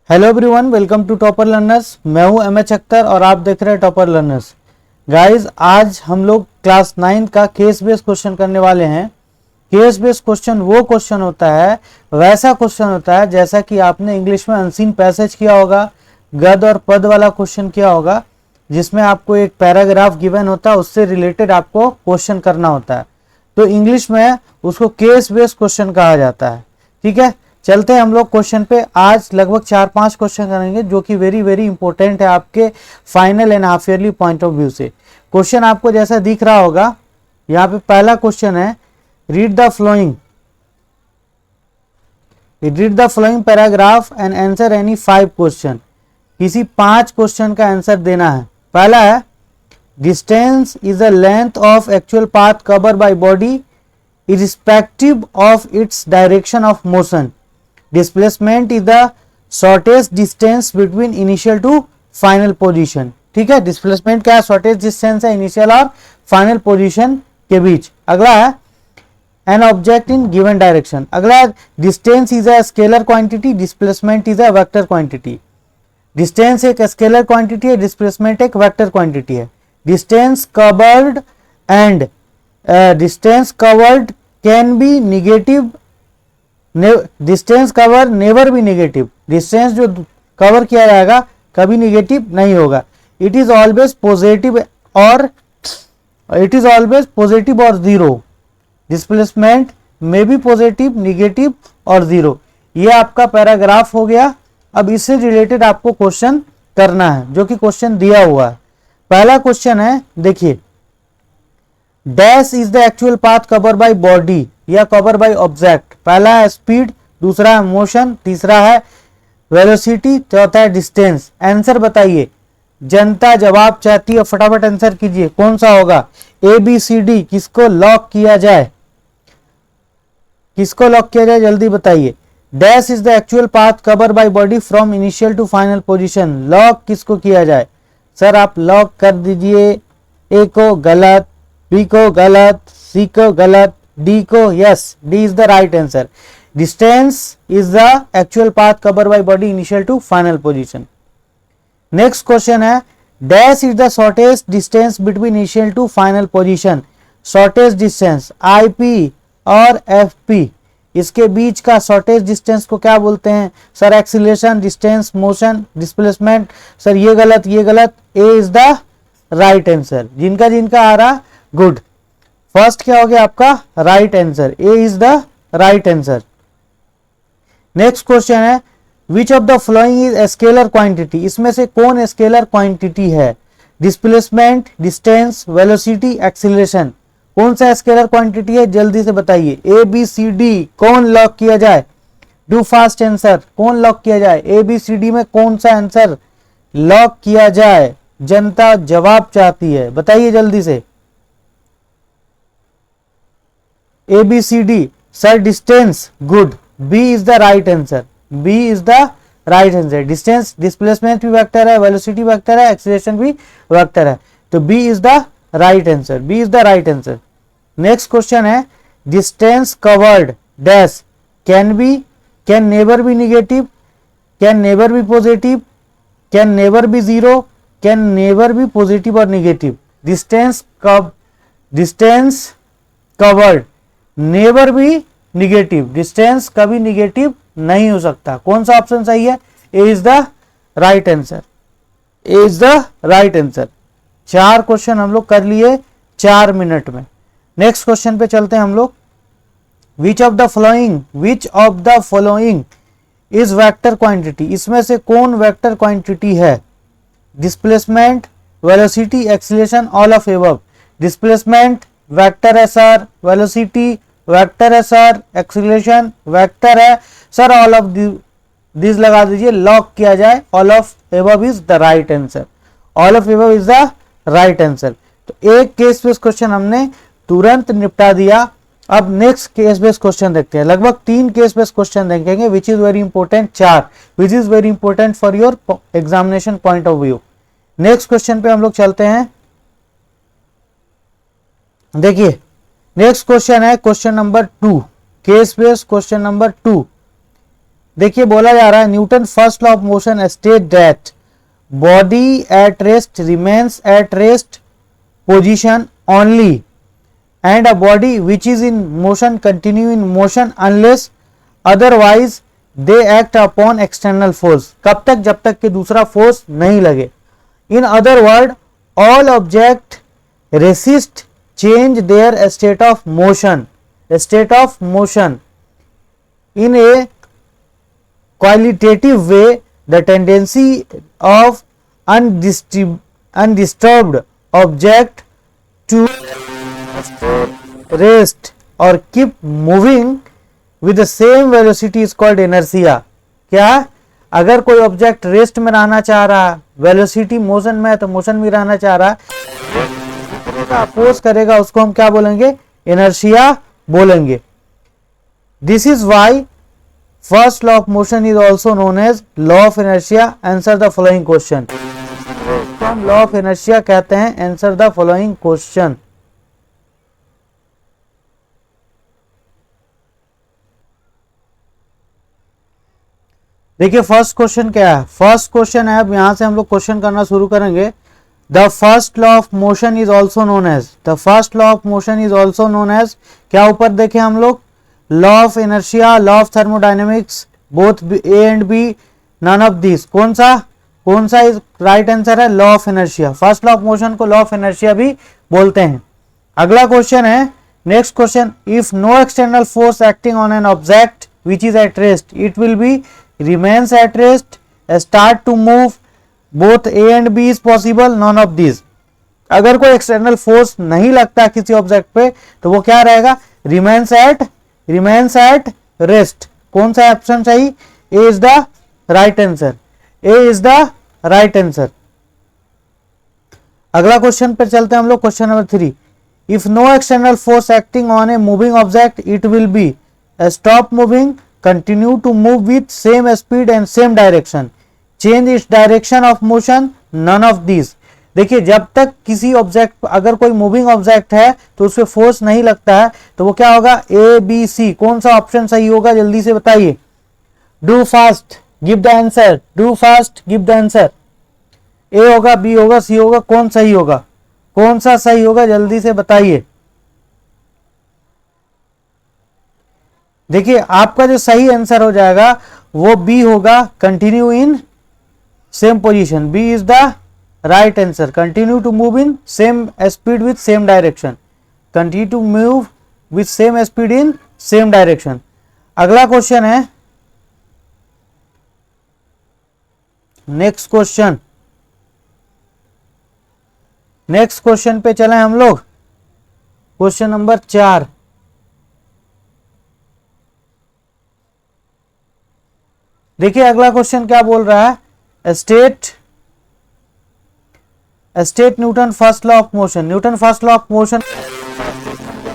Hello everyone, welcome to Topper Learners. मैं हूं MH Akhtar और आप देख रहे हैं टॉपर लर्नर्स। गाइस, आज हम लोग क्लास 9 का केस बेस्ड क्वेश्चन करने वाले हैं। केस बेस्ड क्वेश्चन वो क्वेश्चन होता है, वैसा क्वेश्चन होता है जैसा कि आपने इंग्लिश में अनसीन पैसेज किया होगा, गद और पद वाला क्वेश्चन किया होगा, जिसमें आपको एक पैराग्राफ गिवन होता है, उससे रिलेटेड आपको क्वेश्चन करना होता है। तो इंग्लिश में उसको केस बेस्ड क्वेश्चन कहा जाता है। ठीक है, चलते हैं हम लोग क्वेश्चन पे। आज लगभग 4-5 क्वेश्चन करेंगे जो कि वेरी वेरी इंपॉर्टेंट है आपके final and half yearly point of view से। क्वेश्चन आपको जैसा दिख रहा होगा, यहाँ पे पहला क्वेश्चन है, read the flowing paragraph and answer any 5 question. किसी 5 क्वेश्चन का आंसर देना है। पहला है, distance is the length of actual path cover by body irrespective of its direction of motion. Displacement is the shortest distance between initial to final position. ठीक है, displacement क्या है? शॉर्टेस्ट डिस्टेंस है इनिशियल और फाइनल पोजीशन के बीच। अगला है, an object in given direction. अगला, distance is a scalar quantity, displacement is a vector quantity. Distance एक स्केलर क्वांटिटी है, डिस्प्लेसमेंट एक वेक्टर क्वांटिटी है। Distance covered and distance covered can be negative, distance cover never be negative. Distance जो cover किया जाएगा कभी negative नहीं होगा। इट इज ऑलवेज पॉजिटिव और जीरो। डिस्प्लेसमेंट में भी पॉजिटिव, निगेटिव और जीरो। ये आपका पैराग्राफ हो गया। अब इससे रिलेटेड आपको क्वेश्चन करना है, जो कि क्वेश्चन दिया हुआ है। पहला क्वेश्चन है, देखिए, dash is the actual path cover by body या कवर बाय ऑब्जेक्ट। पहला है स्पीड, दूसरा है मोशन, तीसरा है वेलोसिटी, चौथा है डिस्टेंस। आंसर बताइए। जनता जवाब चाहती है, फटाफट आंसर कीजिए। कौन सा होगा? A B C D. किसको लॉक किया जाए? किसको लॉक किया जाए, जल्दी बताइए। Dash is the actual path cover by body from initial to final position. Lock किसको किया जाए? सर आप लॉक कर दीजिए। ए को गलत, बी को गलत, सी को गलत, डी को yes. D is the right answer. Distance is the actual path cover by body initial to final position. Next question है, dash is the shortest distance between initial to final position. Shortest distance IP और FP, इसके बीच का shortest distance को क्या बोलते हैं? Sir acceleration, distance, motion, displacement. Sir ये गलत, ये गलत। A is the right answer. जिनका जिनका आ रहा, गुड। फर्स्ट क्या हो गया आपका? Right answer. A is the right answer. Next question है, which of the following is scalar quantity. इसमें से कौन स्केलर क्वांटिटी है? Displacement, distance, velocity, acceleration. कौन सा स्केलर क्वांटिटी है, जल्दी से बताइए। A B C D. कौन लॉक किया जाए? Do fast answer. कौन लॉक किया जाए? ए बी सी डी में कौन सा आंसर लॉक किया जाए? जनता जवाब चाहती है, बताइए जल्दी से। A B C D. Sir distance, good. B is the right answer. B is the right answer. Distance, displacement भी वेक्टर है, वेलोसिटी वेक्टर है, एक्सीलरेशन भी वेक्टर है, तो B is the right answer. B is the right answer. Next question है, distance covered dash can never be negative, can never be positive, can never be zero, can never be positive और negative. Distance covered never be negative. Distance कभी negative नहीं हो सकता। कौन सा option सही है? A is the right answer. A is the right answer. 4 question हम लोग कर लिए 4 मिनट में। नेक्स्ट क्वेश्चन पे चलते हैं हम लोग। विच of the following is vector quantity. इसमें से कौन वेक्टर क्वांटिटी है? Displacement, velocity, acceleration, all of above. Displacement vector है सर, वेलोसिटी वेक्टर है सर, एक्सीलरेशन वेक्टर है सर, ऑल ऑफ दिस लगा दीजिए, लॉक किया जाए। All of above is the right answer. All of above is the right answer. तो एक case based question हमने तुरंत निपटा दिया। अब नेक्स्ट केस बेस्ड क्वेश्चन देखते हैं। लगभग 3 केस बेस्ड क्वेश्चन देखेंगे, which is very important. 4 which is very important for your examination point of view. Next question पे हम लोग चलते हैं। देखिए, नेक्स्ट क्वेश्चन है question number 2, case based question number 2। देखिए बोला जा रहा है Newton first law of motion state that body at rest remains at rest position only and a body which is in motion continue in motion unless otherwise they act upon external force. कब तक? जब तक कि दूसरा force नहीं लगे। In other word all object resist change their state of motion, state of motion in a qualitative way. The tendency of undisturbed object to rest or keep moving with the same velocity is called inertia. क्या? अगर कोई object rest में रहना चाह रहा, velocity motion में है तो मोशन में रहना चाह रहा, अपोज करेगा, उसको हम क्या बोलेंगे? इनर्शिया बोलेंगे। This is why first law of motion is also known as law of inertia. Answer the following question. हम लॉ ऑफ इनर्शिया कहते हैं। Answer the following question. देखिए फर्स्ट क्वेश्चन क्या है। फर्स्ट क्वेश्चन है, अब यहां से हम लोग क्वेश्चन करना शुरू करेंगे। The first law of motion is also known as, the first law of motion is also known as, क्या ऊपर देखें हम लोग, law of inertia, law of thermodynamics, both A and B, none of this. कौन सा is right answer है? Law of inertia. First law of motion को law of inertia भी बोलते हैं। अगला क्वेश्चन है, next question, if no external force acting on an object which is at rest it will B remains at rest, start to move, both A and B is possible, none of these। अगर कोई external force नहीं लगता किसी object पे तो वो क्या रहेगा? remains at rest। कौन सा ऑप्शन सही? A is the right answer, A is the right answer। अगला क्वेश्चन पे चलते हैं हम लोग, question number 3। If no external force acting on a moving object it will be stop moving, continue to move with same speed and same direction, change its direction of motion, none of these। देखिए जब तक किसी object, अगर कोई moving object है तो उस पर फोर्स नहीं लगता है तो वो क्या होगा? A B C. कौन सा ऑप्शन सही होगा? जल्दी से बताइए। Do fast, give the answer, do fast, give the answer. A होगा, बी होगा, सी होगा, कौन सही होगा? कौन सा सही होगा? जल्दी से बताइए। देखिए आपका जो सही आंसर हो जाएगा वो बी होगा, continue in same position. B is the right answer. Continue to move in same speed with same direction, continue to move with same speed in same direction. अगला क्वेश्चन है, नेक्स्ट क्वेश्चन, नेक्स्ट क्वेश्चन पे चले हम लोग, question number 4। देखिए अगला question क्या बोल रहा है? State Newton first law of motion. Newton first law of motion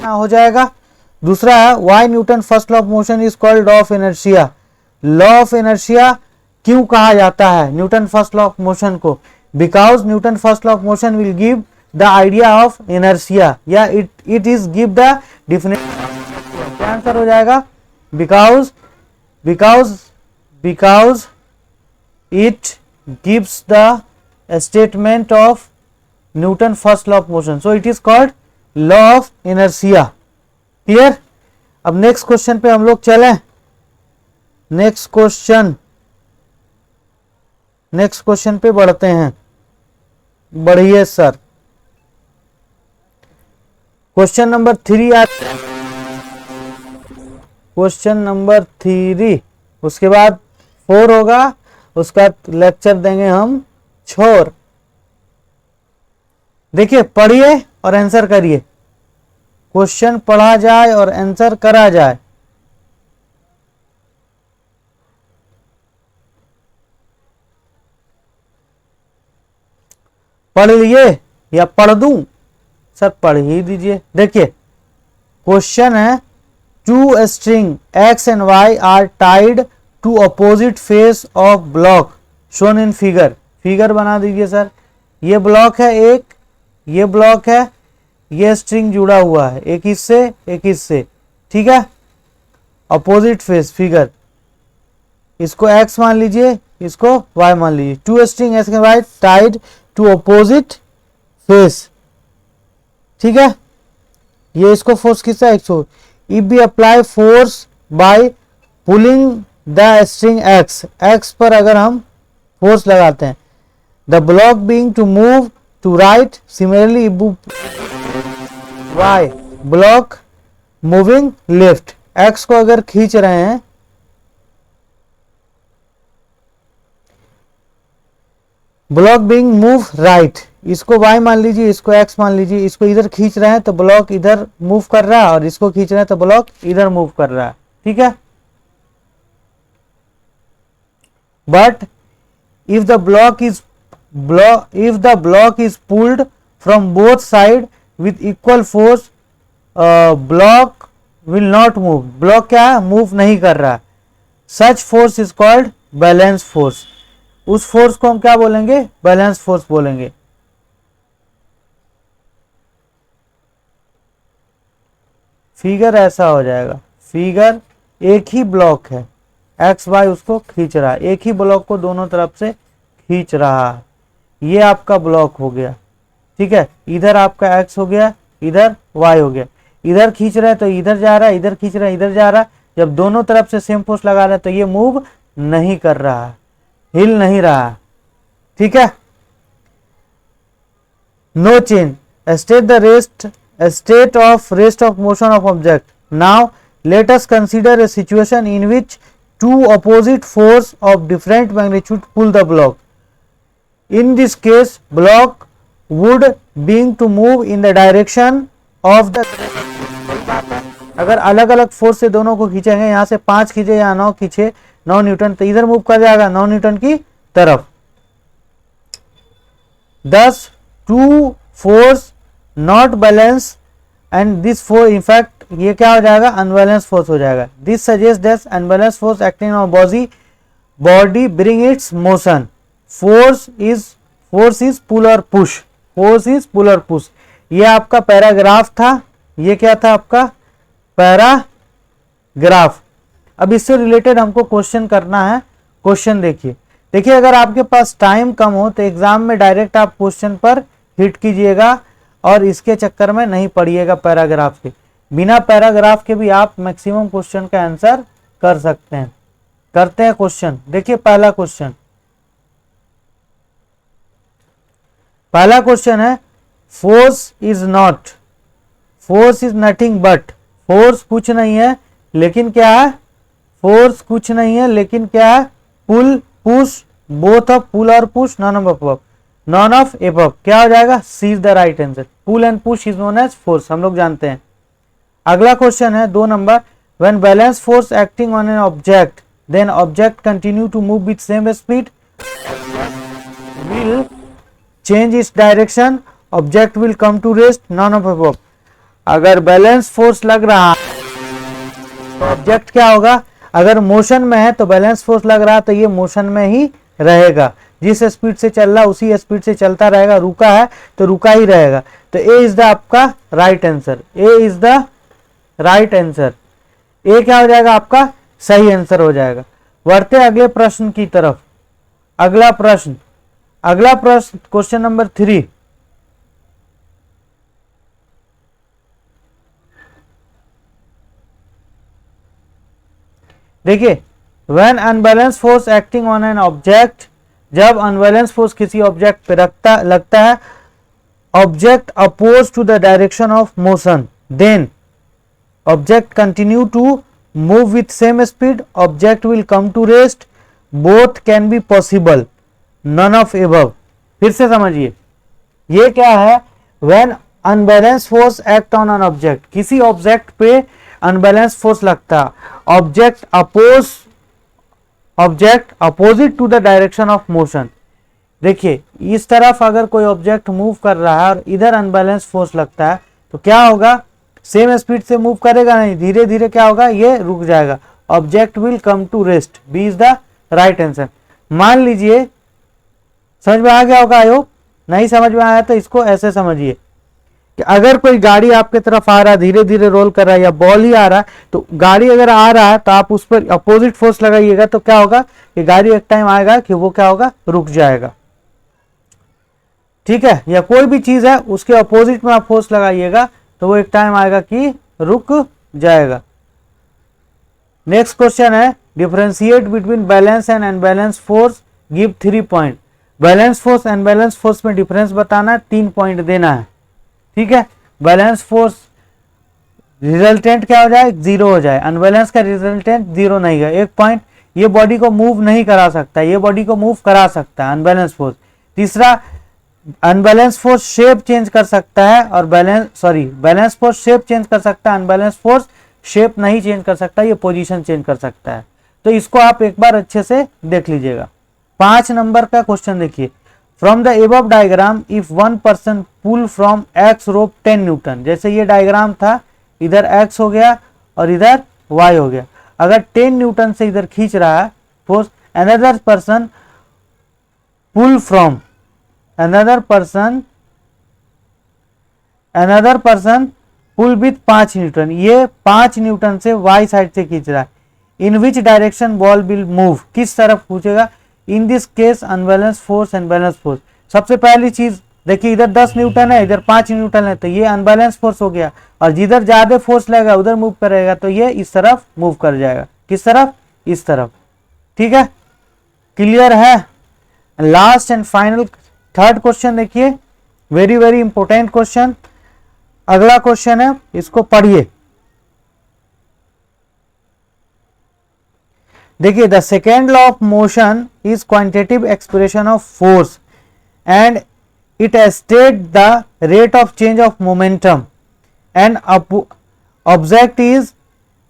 हो जाएगा। दूसरा है why Newton first law of motion is called law of inertia. Law of inertia क्यों कहा जाता है Newton first law of motion को? Because Newton first law of motion will give the idea of inertia, या it is give the definition. क्या answer हो जाएगा? because it gives the statement of Newton first law of motion, so it is called law of inertia। Clear? अब next question पे हम लोग चलें। Next question पे बढ़ते हैं। बढ़िए sir. Question number 3 question number 3, उसके बाद 4 होगा, उसका लेक्चर देंगे हम छोर। देखिए पढ़िए और आंसर करिए। क्वेश्चन पढ़ा जाए और आंसर करा जाए। पढ़ लिए या पढ़ दूं? सर पढ़ ही दीजिए। देखिए क्वेश्चन है, two string X and Y are tied to opposite face of block shown in figure. Figure बना दीजिए सर। ये ब्लॉक है एक, ये ब्लॉक है, ये स्ट्रिंग जुड़ा हुआ है एक इससे एक इससे, ठीक है। अपोजिट फेस फिगर, इसको x मान लीजिए, इसको y मान लीजिए। Two string S Y tied to opposite face, ठीक है, ये इसको फोर्स खींचा 100। If we apply force by pulling the string x पर अगर हम फोर्स लगाते हैं, the block being to move to right, similarly y block moving left, x को अगर खींच रहे हैं, ब्लॉक बीइंग मूव राइट, इसको y मान लीजिए, इसको x मान लीजिए, इसको इधर खींच रहे हैं तो ब्लॉक इधर मूव कर रहा है, और इसको खींच रहे हैं तो ब्लॉक इधर मूव कर रहा है, ठीक है। But if the block is pulled from both side with equal force, block will not move, block क्या है, मूव नहीं कर रहा। Such force is called balance force, उस फोर्स को हम क्या बोलेंगे, बैलेंस फोर्स बोलेंगे। फिगर ऐसा हो जाएगा, फिगर एक ही ब्लॉक है, एक्स वाई उसको खींच रहा है, एक ही ब्लॉक को दोनों तरफ से खींच रहा है, ये आपका ब्लॉक हो गया, ठीक है। इधर आपका एक्स हो गया, इधर वाई हो गया, इधर खींच रहे हैं तो इधर जा रहा है, इधर खींच रहे हैं इधर जा रहा है। जब दोनों तरफ से सेम फोर्स लगा रहे हैं तो ये मूव नहीं कर रहा है, हिल नहीं रहा है, ठीक है। No change, state of rest of motion of object. Now let us consider a situation in which two opposite force of different magnitude pull the block. In this case, block would being to move in the direction of the, अगर अलग अलग force से दोनों को खींचेंगे, यहाँ से 5 खींचे या 9 खींचे, 9 न्यूटन, तो इधर मूव कर जाएगा 9 न्यूटन की तरफ। Thus two force not balance and this force, in fact ये क्या हो जाएगा, अनबैलेंस फोर्स हो जाएगा। This suggest that unbalance force acting on body bring its motion. Force is pull और पुश, फोर्स इज पुल और पुश। ये आपका पैराग्राफ था, ये क्या था आपका पैराग्राफ। अब इससे रिलेटेड हमको क्वेश्चन करना है। क्वेश्चन देखिए अगर आपके पास टाइम कम हो तो एग्जाम में डायरेक्ट आप क्वेश्चन पर हिट कीजिएगा और इसके चक्कर में नहीं पड़िएगा पैराग्राफ के। बिना पैराग्राफ के भी आप मैक्सिमम क्वेश्चन का आंसर कर सकते हैं। करते हैं क्वेश्चन। देखिए पहला क्वेश्चन है force is nothing but, force कुछ नहीं है लेकिन क्या है, फोर्स कुछ नहीं है लेकिन क्या है, pull push, both of pull और पुश, नॉन ऑफ एबव। क्या हो जाएगा, C is the right answer. Pull and push is known as force, हम लोग जानते हैं। अगला क्वेश्चन है 2 number, when balance force acting on an object then object continue to move with same speed will change its direction, object will come to rest, none of above. अगर balance force लग रहा है तो object क्या होगा, अगर motion में है तो बैलेंस फोर्स लग रहा है तो ये मोशन में ही रहेगा, जिस स्पीड से चल रहा उसी स्पीड से चलता रहेगा, रुका है तो रुका ही रहेगा। तो ए इज द आपका right answer, A is the right answer. A क्या हो जाएगा, आपका सही आंसर हो जाएगा। बढ़ते अगले प्रश्न की तरफ। अगला प्रश्न क्वेश्चन नंबर 3। देखिए when unbalance force acting on an object, जब अनबैलेंस फोर्स किसी ऑब्जेक्ट पे लगता है, object oppose to the direction of motion, then object continue to move with same speed, object will come to rest, both can be possible, none of above. फिर से समझिए ये क्या है, when unbalance force act on an object, किसी object पे unbalance force लगता है, object opposite to the direction of motion. देखिए इस तरफ अगर कोई ऑब्जेक्ट मूव कर रहा है और इधर अनबैलेंस फोर्स लगता है तो क्या होगा, सेम स्पीड से मूव करेगा नहीं, धीरे धीरे क्या होगा, ये रुक जाएगा, object will come to rest, B is the right answer. मान लीजिए समझ में आ गया होगा, आई होप। नहीं समझ में आया तो इसको ऐसे समझिए, कि अगर कोई गाड़ी आपके तरफ आ रहा है, धीरे धीरे रोल कर रहा है, या बॉल ही आ रहा है, तो गाड़ी अगर आ रहा है तो आप उस पर अपोजिट फोर्स लगाइएगा तो क्या होगा कि गाड़ी एक टाइम आएगा कि वो क्या होगा, रुक जाएगा। ठीक है, या कोई भी चीज है उसके अपोजिट में आप फोर्स लगाइएगा तो वो एक टाइम आएगा कि रुक जाएगा। नेक्स्ट क्वेश्चन है, differentiate between balance and unbalance force, give 3 point. Balance force unbalance force में डिफरेंस बताना है, 3 पॉइंट देना है। ठीक है, बैलेंस फोर्स रिजल्टेंट क्या हो जाए, 0 हो जाए, अनबैलेंस का रिजल्टेंट 0 नहीं है, 1 पॉइंट। ये बॉडी को मूव नहीं करा सकता, ये बॉडी को मूव करा सकता है अनबैलेंस फोर्स। तीसरा, अनबैलेंस फोर्स शेप चेंज कर सकता है और बैलेंस फोर्स शेप चेंज कर सकता है, अनबैलेंस फोर्स शेप नहीं चेंज कर सकता, ये पोजीशन चेंज कर सकता है। तो इसको आप एक बार अच्छे से देख लीजिएगा। 5 नंबर का क्वेश्चन देखिए, from the above diagram if one person pull from X rope 10 newton. जैसे ये डायग्राम था, इधर एक्स हो गया और इधर वाई हो गया। अगर 10 न्यूटन से इधर खींच रहा है force, another person pull from another person pull with 5 newton, ये 5 न्यूटन से y साइड से खींच रहा है। In which direction ball will move, किस तरफ पूछेगा। In this case unbalance force and balance force. सबसे पहली चीज देखिए, इधर 10 न्यूटन है, इधर 5 न्यूटन है, तो ये अनबैलेंस फोर्स हो गया, और जिधर ज्यादा फोर्स लगेगा उधर मूव करेगा तो ये इस तरफ मूव कर जाएगा। किस तरफ, इस तरफ। ठीक है, क्लियर है। Last and final third question देखिए, वेरी वेरी इंपॉर्टेंट क्वेश्चन। अगला क्वेश्चन है, इसको पढ़िए। देखिए, the second law of motion is quantitative expression of force and it state the rate of change of momentum and object is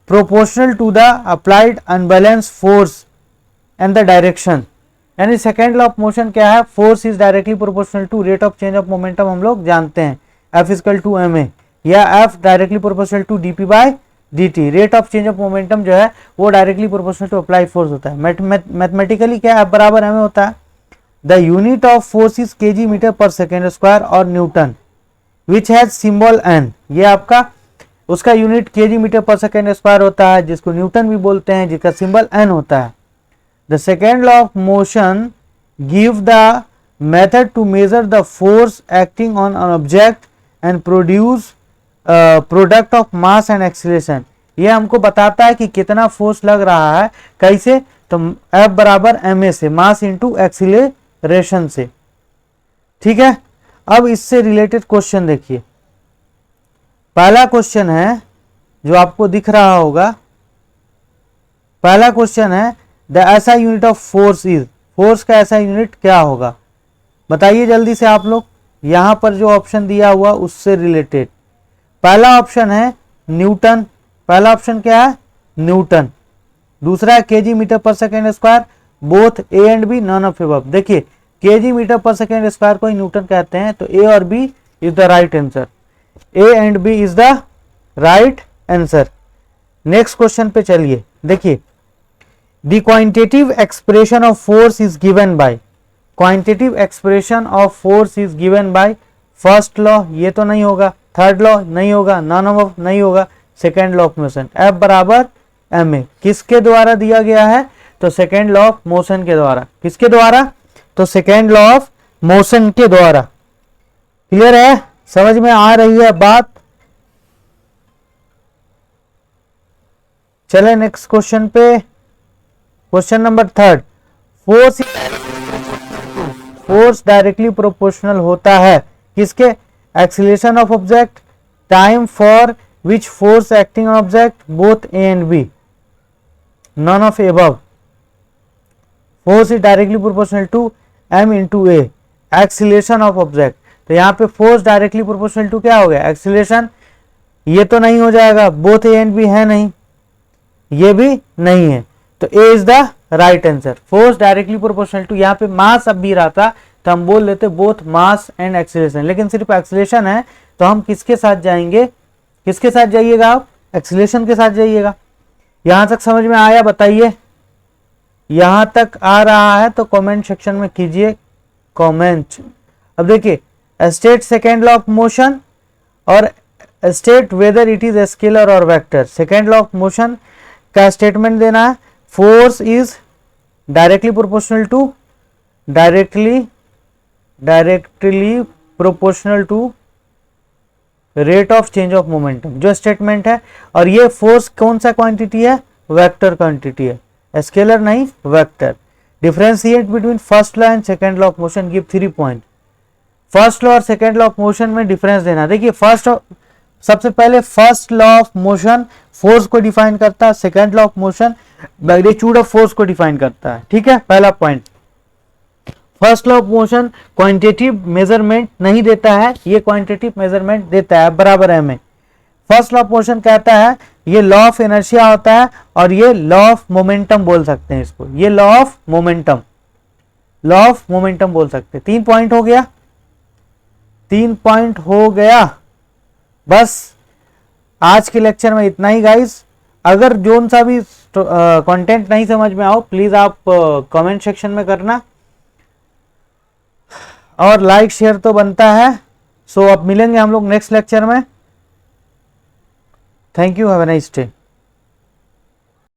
proportional to the applied unbalance force and the direction. यानी second law of motion क्या है, force is directly proportional to rate of change of momentum. हम लोग जानते हैं F equal to ma, या F directly proportional to dp by dt। Rate of change of momentum जो है वो directly proportional to apply force होता है। मैथमेटिकली क्या F बराबर ma होता है। The unit of force is kg metre per second square और newton which has symbol n। ये आपका उसका unit kg metre per second square होता है, जिसको न्यूटन भी बोलते हैं, जिसका सिंबल n होता है। The second law of motion give the method to measure the force acting on an object and produce product of mass and acceleration। ये हमको बताता है कि कितना फोर्स लग रहा है, कैसे, तो F बराबर ma से, मास इंटू एक्सीलरेशन से। ठीक है, अब इससे रिलेटेड क्वेश्चन देखिए। पहला क्वेश्चन है जो आपको दिख रहा होगा, पहला क्वेश्चन है द ऐसा unit of force is, force का ऐसा यूनिट क्या होगा, बताइए जल्दी से आप लोग। यहां पर जो ऑप्शन दिया हुआ उससे रिलेटेड पहला ऑप्शन है न्यूटन। पहला ऑप्शन क्या है, न्यूटन। दूसरा है KG metre per second square, both A and B, none of above. देखिए, KG metre per second square को ही न्यूटन कहते हैं, तो ए और B is the right answer. A and B is the right answer. Next question पे चलिए। देखिए, The quantitative expression of force is given by, quantitative expression of force is given by first law, ये तो नहीं होगा, third law नहीं होगा, none of नहीं होगा, second law of motion. F बराबर ma किसके द्वारा दिया गया है, तो सेकेंड लॉ ऑफ मोशन के द्वारा। किसके द्वारा, तो सेकेंड लॉ ऑफ मोशन के द्वारा। क्लियर है, समझ में आ रही है बात। चले नेक्स्ट क्वेश्चन पे। Question number third, force directly proportional होता है किसके, acceleration of object, time for which force acting on object, both A and B, none of above. Force is directly proportional to m into A, acceleration of object. तो यहाँ पे force directly proportional to क्या हो गया, acceleration. ये तो नहीं हो जाएगा, बोथ ए एंड बी है नहीं, ये भी नहीं है, तो A is the right answer. Force directly proportional to, यहाँ पे मास अब भी रहा था तो हम बोल लेते बोथ मास एंड एक्सीलरेशन, लेकिन सिर्फ एक्सीलरेशन है तो हम किसके साथ जाएंगे, किसके साथ जाइएगा आप, एक्सीलरेशन के साथ जाइएगा। यहां तक समझ में आया, बताइए। यहां तक आ रहा है तो कमेंट सेक्शन में कीजिए कमेंट। अब देखिए, state second law of motion और state whether it is scalar और vector. Second law of motion का स्टेटमेंट देना है, force is directly proportional to rate of change of momentum, जो स्टेटमेंट है। और ये फोर्स कौन सा क्वांटिटी है, वेक्टर क्वांटिटी है, स्केलर नहीं vector. Differentiate between first law and second law of motion, give 3 point. First law और सेकेंड लॉ ऑफ मोशन में डिफरेंस देना। देखिए सबसे पहले first law of motion force को डिफाइन करता है, second law of motion magnitude of force को डिफाइन करता है। ठीक है, पहला point. First law of motion quantitative measurement नहीं देता है, ये क्वांटिटेटिव मेजरमेंट देता है, बराबर है में। फर्स्ट लॉ ऑफ मोशन कहता है ये लॉ ऑफ इनर्शिया होता है और ये लॉ ऑफ मोमेंटम बोल सकते हैं इसको, ये लॉ ऑफ मोमेंटम बोल सकते हैं। 3 पॉइंट हो गया, 3 पॉइंट हो गया। बस आज के लेक्चर में इतना ही गाइस। अगर जोन सा भी कंटेंट नहीं समझ में आओ प्लीज आप कमेंट सेक्शन में करना, और लाइक शेयर तो बनता है। सो अब मिलेंगे हम लोग नेक्स्ट लेक्चर में। Thank you, have a nice day.